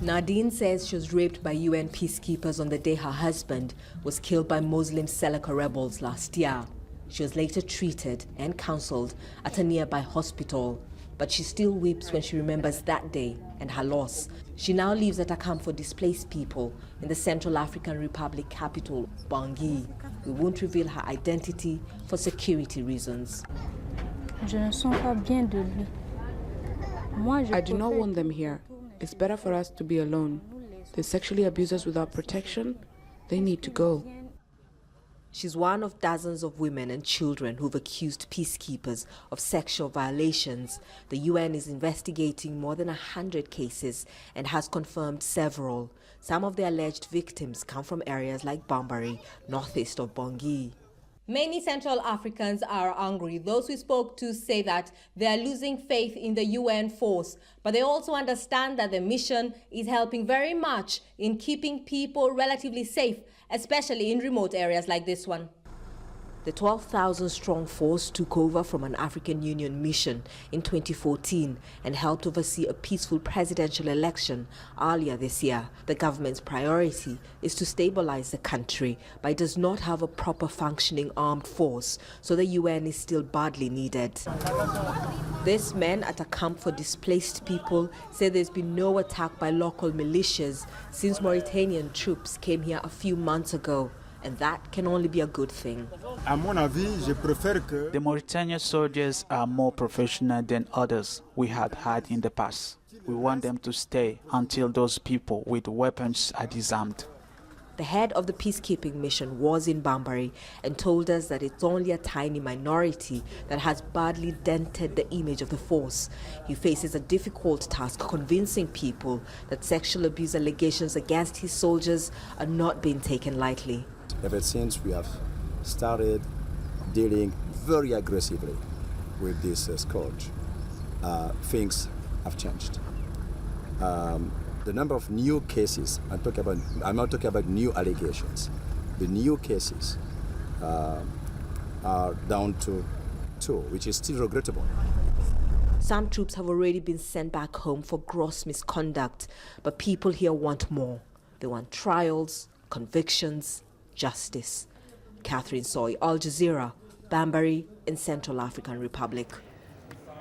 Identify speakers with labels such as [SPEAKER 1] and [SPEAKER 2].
[SPEAKER 1] Nadine says she was raped by UN peacekeepers on the day her husband was killed by Muslim Seleka rebels last year. She was later treated and counseled at a nearby hospital, but she still weeps when she remembers that day and her loss. She now lives at a camp for displaced people in the Central African Republic capital, Bangui. We won't reveal her identity for security reasons.
[SPEAKER 2] I do not want them here. It's better for us to be alone. They sexually abuse us without protection. They need to go.
[SPEAKER 1] She's one of dozens of women and children who've accused peacekeepers of sexual violations. The UN is investigating more than 100 cases and has confirmed several. Some of the alleged victims come from areas like Bambari, northeast of Bangui. Many Central Africans are angry. Those we spoke to say that they are losing faith in the UN force, but they also understand that the mission is helping very much in keeping people relatively safe, especially in remote areas like this one. The 12,000-strong force took over from an African Union mission in 2014 and helped oversee a peaceful presidential election earlier this year. The government's priority is to stabilize the country, but it does not have a proper functioning armed force, so the UN is still badly needed. These men at a camp for displaced people say there's been no attack by local militias since Mauritanian troops came here a few months ago. And that can only be a good thing.
[SPEAKER 3] The Mauritanian soldiers are more professional than others we had in the past. We want them to stay until those people with weapons are disarmed.
[SPEAKER 1] The head of the peacekeeping mission was in Bambari and told us that it's only a tiny minority that has badly dented the image of the force. He faces a difficult task convincing people that sexual abuse allegations against his soldiers are not being taken lightly.
[SPEAKER 4] Ever since we have started dealing very aggressively with this scourge, things have changed. The number of new cases, I'm not talking about new allegations, the new cases are down to 2, which is still regrettable.
[SPEAKER 1] Some troops have already been sent back home for gross misconduct, but people here want more. They want trials, convictions, justice. Catherine Soy, Al Jazeera, Bambari in Central African Republic.